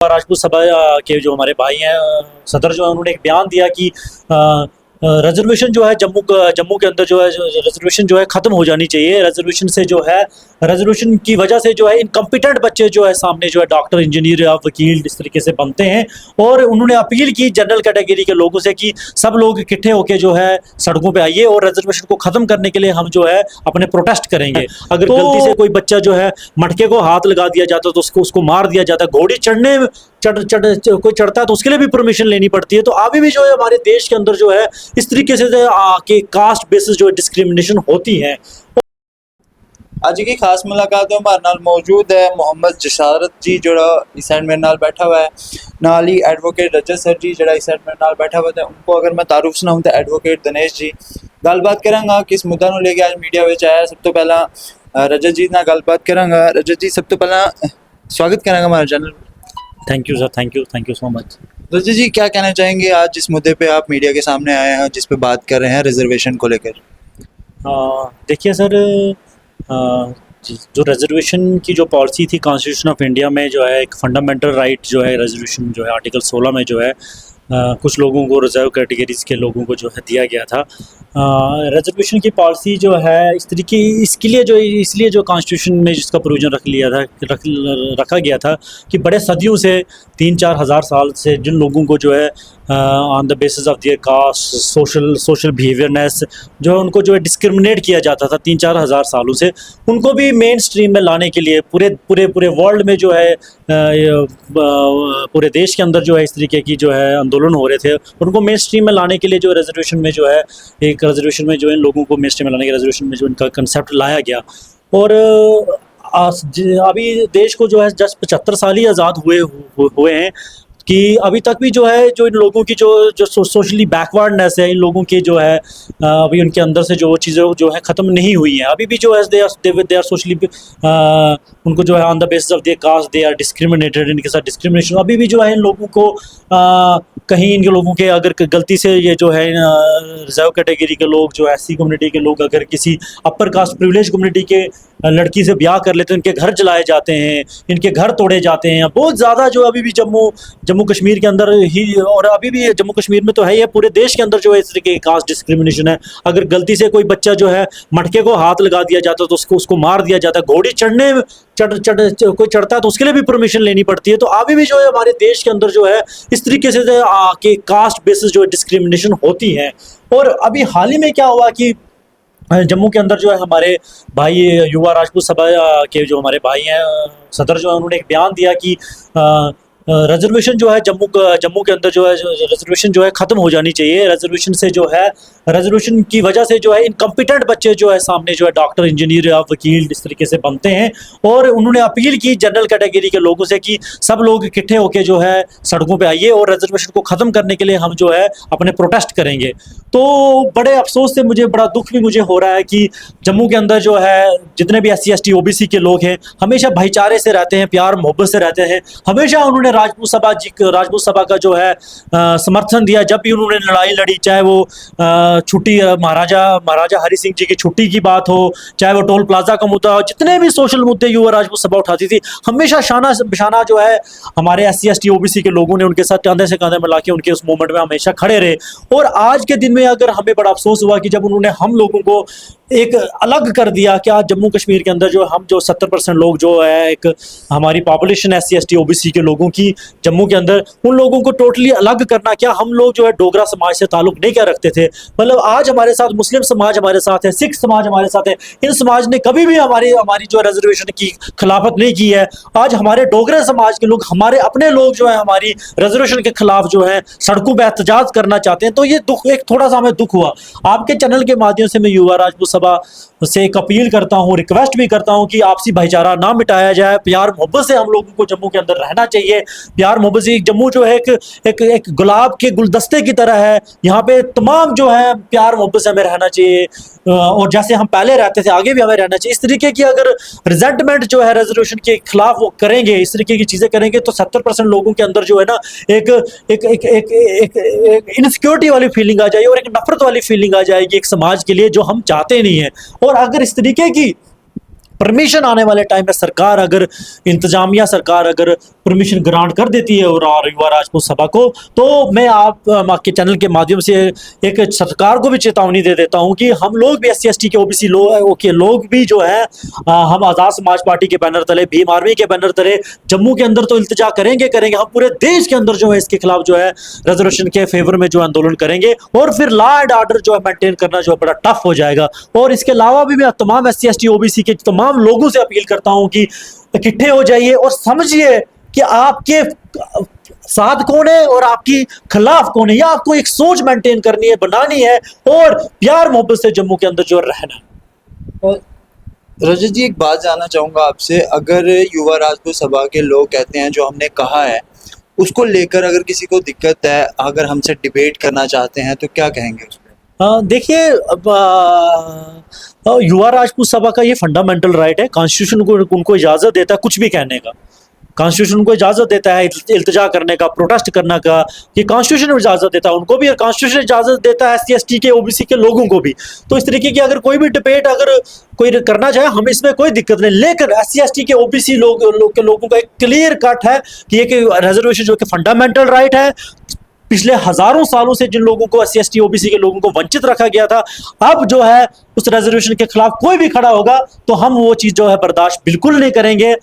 राजपूत सभा के जो हमारे भाई हैं सदर जो है उन्होंने एक बयान दिया कि रिजर्वेशन जो है जम्मू के अंदर जो है रिजर्वेशन जो है ख़त्म हो जानी चाहिए। रिजर्वेशन से जो है रिजर्वेशन की वजह से जो है इनकम्पिटेंट बच्चे जो है सामने जो है डॉक्टर इंजीनियर या वकील इस तरीके से बनते हैं। और उन्होंने अपील की जनरल कैटेगरी के लोगों से कि सब लोग इकट्ठे होकर जो है सड़कों पे आइए और रिजर्वेशन को ख़त्म करने के लिए हम जो है अपने प्रोटेस्ट करेंगे। अगर गलती से कोई बच्चा जो है मटके को हाथ लगा दिया जाता तो उसको मार दिया जाता। घोड़ी कोई चढ़ता है तो उसके लिए भी परमिशन लेनी पड़ती है। तो अभी भी जो है हमारे देश के अंदर जो है इस तरीके से के कास्ट बेसिस जो डिस्क्रिमिनेशन होती है। ਅੱਜ की खास मुलाकात हमारे नाल मौजूद है मोहम्मद जसारत जी जोड़ा इस साइड मेरे नाल बैठा हुआ है, नाल ही एडवोकेट रजत सर जी जोड़ा इस साइड मेरे नाल बैठा हुआ है। उनको अगर मैं तारुफ सुनाऊँ तो एडवोकेट दिनेश जी गलबात करांगा किस मुद्दा नूं लेके आज मीडिया विच आया। सब तो पहला रजत जी नाल गलबात करांगा। रजत जी सब तो पहला स्वागत करांगा हमारे channel. Thank you sir, thank you so much. Rajat ji क्या कहना चाहेंगे आज जिस मुद्दे पे आप मीडिया के सामने आए हैं, जिस पे बात कर रहे हैं रिजर्वेशन को लेकर? देखिए सर, जो रिजर्वेशन की जो पॉलिसी थी कॉन्स्टिट्यूशन ऑफ इंडिया में जो है एक फंडामेंटल राइट जो है रिजर्वेशन जो है आर्टिकल 16 में जो है कुछ लोगों को रिजर्व कैटेगरीज़ के लोगों को जो है दिया गया था। रिजर्वेशन की पॉलिसी जो है इसलिए जो कॉन्स्टिट्यूशन में जिसका प्रोविज़न रखा गया था कि बड़े सदियों से 3-4 हज़ार साल से जिन लोगों को जो है on the basis of their caste social behaviourness जो है उनको जो है डिस्क्रिमिनेट किया जाता था 3-4 हज़ार सालों से, उनको भी मेन स्ट्रीम में लाने के लिए पूरे वर्ल्ड में जो है पूरे देश के अंदर जो है इस तरीके की जो है आंदोलन हो रहे थे। उनको मेन स्ट्रीम में लाने के लिए जो रिजर्वेशन में जो है रिजर्वेशन में जो है इन लोगों को मेन स्ट्रीम में लाने के रिजर्वेशन में जो इनका कंसेप्ट लाया गया। और अभी देश को जो है जस्ट 75 साल ही आज़ाद हुए हैं कि अभी तक भी जो है जो इन लोगों की जो सोशली बैकवर्डनेस है इन लोगों की जो है अभी उनके अंदर से जो चीज़ें जो है ख़त्म नहीं हुई हैं। अभी भी जो है दे आर सोशली उनको जो है on the basis of their caste they are discriminated. इनके साथ डिस्क्रिमिनेशन अभी भी जो है इन लोगों को कहीं इनके लोगों के अगर गलती से ये जो है रिजर्व कैटेगरी के लोग जो SC कम्युनिटी के लोग अगर किसी अपर कास्ट प्रिविलेज कम्युनिटी के लड़की से ब्याह कर लेते हैं, इनके घर जलाए जाते हैं, इनके घर तोड़े जाते हैं। बहुत ज़्यादा जो अभी भी जम्मू कश्मीर के अंदर ही, और अभी भी जम्मू कश्मीर में तो है, ये पूरे देश के अंदर जो है इस तरीके की कास्ट डिस्क्रिमिनेशन है। अगर गलती से कोई बच्चा जो है मटके को हाथ लगा दिया जाता तो उसको मार दिया जाता। घोड़ी कोई चढ़ता है तो उसके लिए भी परमिशन लेनी पड़ती है। तो अभी भी जो है हमारे देश के अंदर जो है इस तरीके से के कास्ट बेसिस जो है डिस्क्रिमिनेशन होती है। और अभी हाल ही में क्या हुआ कि जम्मू के अंदर जो है हमारे भाई युवा राजपूत सभा के जो हमारे भाई हैं सदर जो है उन्होंने एक बयान दिया कि रिजर्वेशन जो है जम्मू के अंदर जो है रिजर्वेशन जो है ख़त्म हो जानी चाहिए। रिजर्वेशन से जो है रिजर्वेशन की वजह से जो है इनकम्पिटेंट बच्चे जो है सामने जो है डॉक्टर इंजीनियर या वकील इस तरीके से बनते हैं। और उन्होंने अपील की जनरल कैटेगरी के लोगों से कि सब लोग इकट्ठे होकर जो है सड़कों पे आइए और रिजर्वेशन को ख़त्म करने के लिए हम जो है अपने प्रोटेस्ट करेंगे। तो बड़े अफसोस से बड़ा दुख भी मुझे हो रहा है कि जम्मू के अंदर जो है जितने भी SC ST OBC के लोग हैं हमेशा भाईचारे से रहते हैं, प्यार मोहब्बत से रहते हैं। हमेशा उन्होंने राजपूत सभा का जो है समर्थन दिया। जब भी उन्होंने लड़ाई लड़ी, चाहे वो छुट्टी महाराजा हरि सिंह जी की छुट्टी की बात हो, चाहे वो टोल प्लाजा का मुद्दा हो, जितने भी सोशल मुद्दे युवा राजपूत सभा उठाती थी हमेशा शाना बिशाना जो है हमारे SC ST OBC के लोगों ने उनके साथ कंधे से कंधे मिला के उनके उस मोमेंट में हमेशा खड़े रहे। और आज के दिन में अगर हमें बड़ा अफसोस हुआ कि जब उन्होंने हम लोगों को एक अलग कर दिया कि आज जम्मू कश्मीर के अंदर जो हम जो 70% लोग जो है एक हमारी पॉपुलेशन SC ST OBC के लोगों की जम्मू के अंदर, उन लोगों को टोटली अलग करना। क्या हम लोग जो है डोगरा समाज से ताल्लुक नहीं क्या रखते थे? मतलब आज हमारे साथ मुस्लिम समाज हमारे साथ है, सिख समाज हमारे साथ है। इन समाज ने कभी भी हमारी जो रिजर्वेशन की खिलाफत नहीं की है। आज हमारे डोगरा समाज के लोग, हमारे अपने लोग जो है हमारी रिजर्वेशन के खिलाफ जो है सड़कों पर एहतजाज करना चाहते हैं। तो ये दुख, एक थोड़ा सा हमें दुख हुआ। आपके चैनल के माध्यम से मैं युवा राजपूत सभा से एक अपील करता हूँ, रिक्वेस्ट भी करता हूँ कि आपसी भाईचारा ना मिटाया जाए। प्यार मोहब्बत से हम लोगों को जम्मू के अंदर रहना चाहिए। प्यार मोहब्बत से जम्मू जो है एक गुलाब के गुलदस्ते की तरह है। यहाँ पे तमाम जो है प्यार मोहब्बत से हमें रहना चाहिए और जैसे हम पहले रहते थे आगे भी हमें रहना चाहिए। इस तरीके की अगर रिजेंटमेंट जो है रिजर्वेशन के खिलाफ वो करेंगे, इस तरीके की चीज़ें करेंगे तो 70% लोगों के अंदर जो है ना एक इनसिक्योरिटी वाली फीलिंग आ जाएगी और एक नफरत वाली फीलिंग आ जाएगी एक समाज के लिए, जो हम चाहते नहीं है। और अगर इस तरीके की परमिशन आने वाले टाइम में सरकार अगर इंतजामिया सरकार अगर परमिशन ग्रांट कर देती है और युवा राजपूत सभा को, तो मैं आपके चैनल के माध्यम से एक सरकार को भी चेतावनी दे देता हूं कि हम लोग भी SC/ST के OBC लोग भी जो है हम आज़ाद समाज पार्टी के बैनर तले, भीम आर्मी के बैनर तले जम्मू के अंदर तो इल्तिजा करेंगे हम पूरे देश के अंदर जो है इसके खिलाफ जो है रिजर्वेशन के फेवर में जो आंदोलन करेंगे, और फिर लॉ एंड ऑर्डर जो है मेंटेन करना जो है बड़ा टफ हो जाएगा। और इसके अलावा भी मैं तमाम SC/ST OBC के तमाम लोगों से अपील करता हूं कि इकट्ठे हो जाइए और समझिए कि आपके साथ कौन है और आपकी खिलाफ कौन है, या आपको एक सोच मेंटेन करनी है, बनानी है और प्यार मोहब्बत से जम्मू के अंदर जो रहना है। रजत जी, एक बात जानना चाहूँगा आपसे, अगर युवा राजपूत सभा के लोग कहते हैं जो हमने कहा है उसको लेकर अगर किसी को दिक्कत है, अगर हमसे डिबेट करना चाहते हैं तो क्या कहेंगे उस पर? देखिए, युवा राजपूत सभा का ये फंडामेंटल राइट है, कॉन्स्टिट्यूशन को उनको इजाज़त देता है कुछ भी कहने का, कॉन्स्टिट्यूशन उनको इजाज़त देता है इल्तिजा करने का, प्रोटेस्ट करने का, ये कॉन्स्टिट्यूशन इजाज़त देता है उनको भी, और कॉन्स्टिट्यूशन इजाज़त देता है SC/ST के OBC के लोगों को भी। तो इस तरीके की अगर कोई भी डिबेट अगर कोई करना चाहे, हमें इसमें कोई दिक्कत नहीं, लेकिन SC/ST के OBC लोगों का एक क्लियर कट है कि ये रिजर्वेशन जो कि फंडामेंटल राइट है, पिछले हजारों सालों से जिन लोगों को SC/ST OBC के लोगों को वंचित रखा गया था, अब जो है उस रिजर्वेशन के खिलाफ कोई भी खड़ा होगा तो हम वो चीज जो है बर्दाश्त बिल्कुल नहीं करेंगे।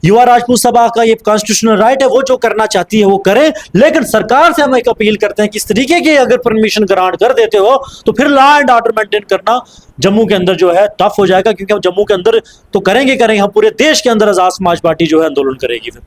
युवा राजपूत सभा का ये कॉन्स्टिट्यूशनल राइट है, वो जो करना चाहती है वो करे, लेकिन सरकार से हम एक अपील करते हैं कि इस तरीके की अगर परमिशन ग्रांट कर देते हो तो फिर लॉ एंड ऑर्डर मेंटेन करना जम्मू के अंदर जो है टफ हो जाएगा, क्योंकि हम जम्मू के अंदर तो करेंगे हम पूरे देश के अंदर आज़ाद समाज पार्टी जो है आंदोलन करेगी। फिर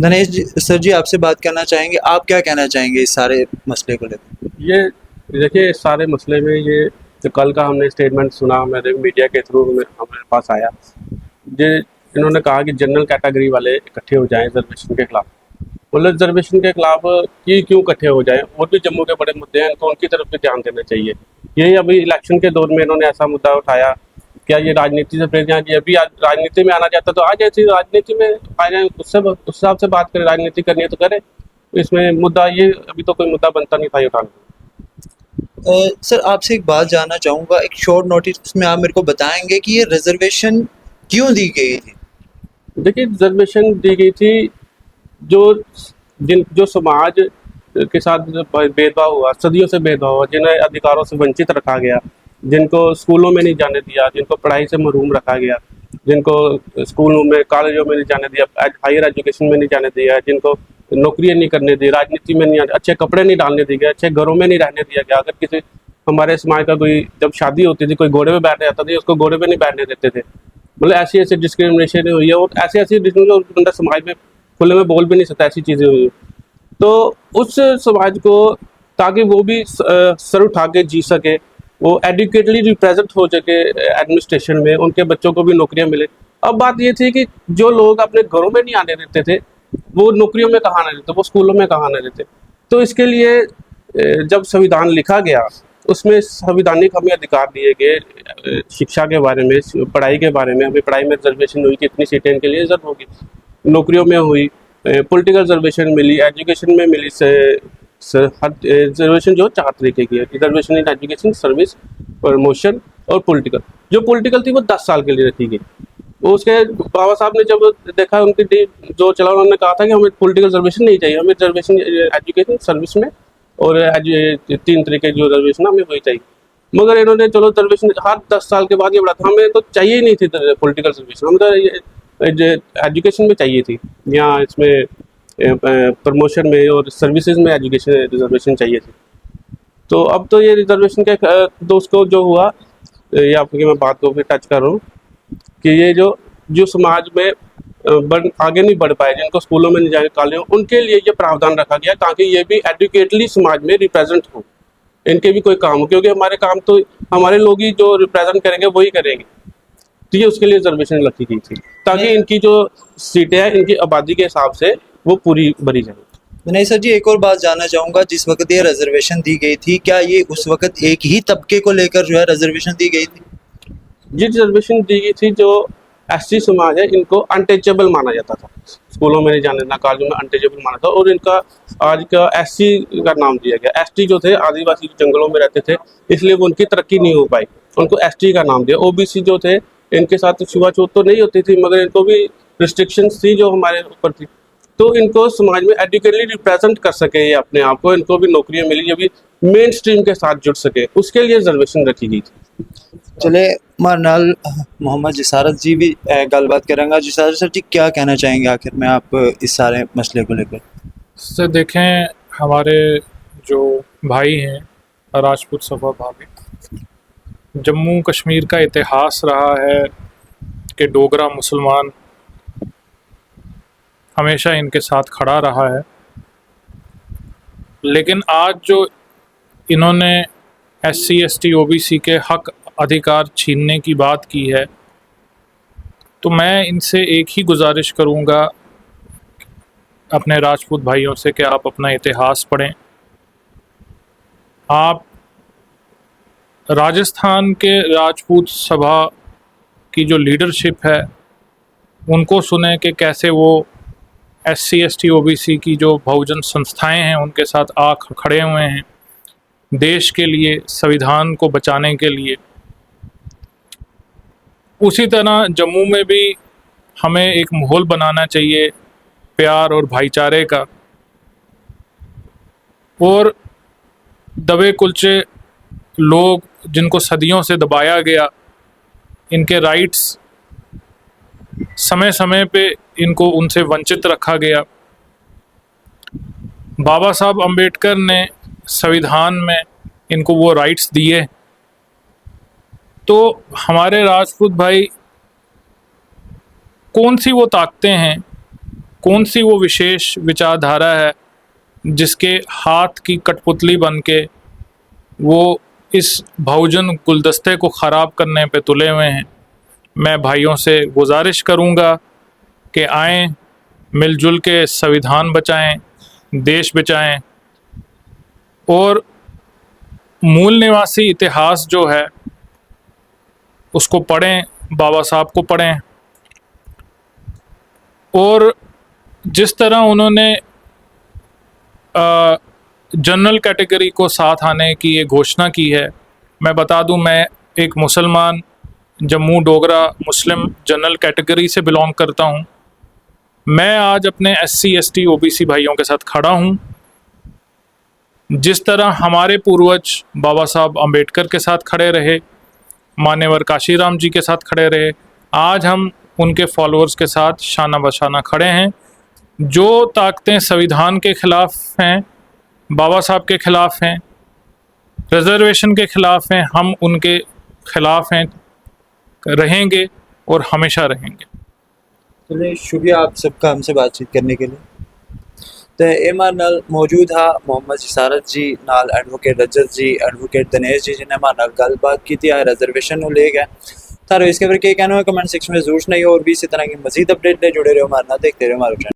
धनेश जी, सर जी आपसे बात करना चाहेंगे, आप क्या कहना चाहेंगे इस सारे मसले को लेकर? ये देखिए, इस सारे मसले में ये जो कल का हमने स्टेटमेंट सुना, मेरे मीडिया के थ्रू हमारे पास आया, ये इन्होंने कहा कि जनरल कैटेगरी वाले इकट्ठे हो जाएं रिजर्वेशन के खिलाफ। मतलब रिजर्वेशन के खिलाफ क्यों इकट्ठे हो जाएं, और भी जम्मू के बड़े मुद्दे हैं, इनको उनकी तरफ भी ध्यान देना चाहिए। यही अभी इलेक्शन के दौर में इन्होंने ऐसा मुद्दा उठाया, क्या ये राजनीति से प्रेरित हैं? अभी राजनीति में आना चाहता तो आज ऐसी राजनीति में आ जाए, उससे उस हिसाब से बात करें, राजनीति करनी है तो करें। इसमें मुद्दा ये अभी तो कोई मुद्दा बनता नहीं था उठाना। सर आपसे एक बात जानना चाहूँगा, एक शॉर्ट नोटिस में आप मेरे को बताएंगे कि ये रिजर्वेशन क्यों दी गई थी? देखिए, रिजर्वेशन दी गई थी जो समाज के साथ भेदभाव हुआ, सदियों से भेदभाव हुआ, जिन्हें अधिकारों से वंचित रखा गया, जिनको स्कूलों में नहीं जाने दिया, जिनको पढ़ाई से महरूम रखा गया, जिनको स्कूलों में कॉलेजों में नहीं जाने दिया, हायर एजुकेशन में नहीं जाने दिया, जिनको नौकरियां नहीं करने दी, राजनीति में नहीं, अच्छे कपड़े नहीं डालने दिए गए, अच्छे घरों में नहीं रहने दिया गया। अगर किसी हमारे समाज का कोई जब शादी होती थी, कोई घोड़े में बैठ जाता था, उसको घोड़े में नहीं बैठने देते थे। मतलब ऐसी डिस्क्रिमिनेशन हुई है, और ऐसी बंदा समाज में खुले में बोल भी नहीं सकता, ऐसी चीज़ें हुई। तो उस समाज को, ताकि वो भी सर उठा के जी सके, वो एडुकेटली रिप्रेजेंट हो सके एडमिनिस्ट्रेशन में, उनके बच्चों को भी नौकरियां मिले। अब बात ये थी कि जो लोग अपने घरों में नहीं आने देते थे, वो नौकरियों में कहाँ आने देते, वो स्कूलों में कहाँ आने देते। तो इसके लिए जब संविधान लिखा गया, उसमें संविधानिक हमें अधिकार दिए गए, शिक्षा के बारे में, पढ़ाई के बारे में। हमें पढ़ाई में रिजर्वेशन हुई, कितनी सीटें इनके लिए रिजर्व होगी, नौकरियों में हुई, पॉलिटिकल रिजर्वेशन मिली, एजुकेशन में मिली। रिजर्वेशन जो 4 तरीके की है, reservation in education, service, promotion और पॉलिटिकल। जो पॉलिटिकल थी वो 10 साल के लिए रखी गई। उसके बाबा साहब ने जब देखा, उनकी जो चला, उन्होंने कहा था कि हमें पॉलिटिकल रिजर्वेशन नहीं चाहिए, हमें रिजर्वेशन एजुकेशन, सर्विस में और 3 तरीके जो रिजर्वेशन हमें वही चाहिए। मगर इन्होंने चलो रिजर्वेशन हर 10 साल के बाद ये बढ़ा था, हमें तो चाहिए ही नहीं थी पॉलिटिकल रिजर्वेशन, हमें तो एजुकेशन में चाहिए थी, या इसमें प्रमोशन में और सर्विसेज में एजुकेशन रिजर्वेशन चाहिए थी। तो अब तो ये रिजर्वेशन के दोस्त को जो हुआ, ये आपकी मैं बात को फिर टच कर रहा हूँ कि ये जो समाज में आगे नहीं बढ़ पाए, जिनको स्कूलों में नहीं जाए, कॉलेजों, उनके लिए ये प्रावधान रखा गया ताकि ये भी एडुकेटली समाज में रिप्रेजेंट हो, इनके भी कोई काम हो। क्योंकि हमारे काम तो हमारे लोग ही जो रिप्रेजेंट करेंगे वही करेंगे। तो ये उसके लिए रिजर्वेशन रखी गई थी ताकि इनकी जो सीटें हैं, इनकी आबादी के हिसाब से वो पूरी भरी जाए। नहीं सर जी, एक और बात जानना चाहूँगा, जिस वक्त ये रिजर्वेशन दी गई थी, क्या ये उस वक्त एक ही तबके को लेकर जो है रिजर्वेशन दी गई थी? ये रिजर्वेशन दी गई थी, जो SC समाज है, इनको अनटचेबल माना जाता था, स्कूलों में नहीं जाने देना, कॉलेजों में अनटचेबल माना था, और इनका आज का SC का नाम दिया गया। ST जो थे, आदिवासी जंगलों में रहते थे, इसलिए वो उनकी तरक्की नहीं हो पाई, उनको ST का नाम दिया। OBC जो थे, इनके साथ छुआछूत तो नहीं होती थी, मगर इनको भी रिस्ट्रिक्शंस थी जो हमारे ऊपर थी। तो इनको समाज में एडुकेटली रिप्रेजेंट कर सके ये अपने आप को, इनको भी नौकरियां मिली, ये भी मेन स्ट्रीम के साथ जुड़ सके, उसके लिए रिजर्वेशन रखी गई थी। चले हमारे नाल मोहम्मद जिसारत जी भी गलबात करेंगे। जिसारत सर जी क्या कहना चाहेंगे आखिर में आप इस सारे मसले को लेकर? से देखें, हमारे जो भाई हैं राजपूत सभा भाभी, जम्मू कश्मीर का इतिहास रहा है कि डोगरा मुसलमान हमेशा इनके साथ खड़ा रहा है, लेकिन आज जो इन्होंने SC ST OBC के हक अधिकार छीनने की बात की है, तो मैं इनसे एक ही गुजारिश करूंगा अपने राजपूत भाइयों से कि आप अपना इतिहास पढ़ें। आप राजस्थान के राजपूत सभा की जो लीडरशिप है उनको सुने कि कैसे वो SC ST OBC की जो बहुजन संस्थाएं हैं उनके साथ खड़े हुए हैं देश के लिए, संविधान को बचाने के लिए। उसी तरह जम्मू में भी हमें एक माहौल बनाना चाहिए प्यार और भाईचारे का, और दबे कुलचे लोग जिनको सदियों से दबाया गया, इनके राइट्स समय समय पे इनको उनसे वंचित रखा गया। बाबा साहब अंबेडकर ने संविधान में इनको वो राइट्स दिए, तो हमारे राजपूत भाई कौन सी वो ताकतें हैं, कौन सी वो विशेष विचारधारा है जिसके हाथ की कठपुतली बन के वो इस बहुजन गुलदस्ते को ख़राब करने पे तुले हुए हैं। मैं भाइयों से गुजारिश करूंगा कि आएँ, मिलजुल के संविधान बचाएं, देश बचाएं, और मूल निवासी इतिहास जो है उसको पढ़ें, बाबा साहब को पढ़ें। और जिस तरह उन्होंने जनरल कैटेगरी को साथ आने की ये घोषणा की है, मैं बता दूं, मैं एक मुसलमान जम्मू डोगरा मुस्लिम जनरल कैटेगरी से बिलोंग करता हूं। मैं आज अपने SC ST OBC भाइयों के साथ खड़ा हूं। जिस तरह हमारे पूर्वज बाबा साहब अंबेडकर के साथ खड़े रहे, मान्यवर काशीराम जी के साथ खड़े रहे, आज हम उनके फॉलोअर्स के साथ शाना बशाना खड़े हैं। जो ताकतें संविधान के ख़िलाफ़ हैं, बाबा साहब के ख़िलाफ़ हैं, रिजर्वेशन के ख़िलाफ़ हैं, हम उनके ख़िलाफ़ हैं, रहेंगे और हमेशा रहेंगे। चलिए, शुक्रिया आप सबका हमसे बातचीत करने के लिए। तो हमारे नाल मौजूद हा मोहम्मद जिसारत जी, नाल एडवोकेट रजत जी, एडवोकेट दिनेश जी, जिन्हें हमारे नाल गलबात की थी रिजर्वेशन ले गए। थारो इसके पर क्या कहना है कमेंट सेक्शन में जरूर सुनाइए, और भी इसी तरह की मजीद अपडेट ले जुड़े रहो हमारे नाल, देखते रहो हमारा चैनल।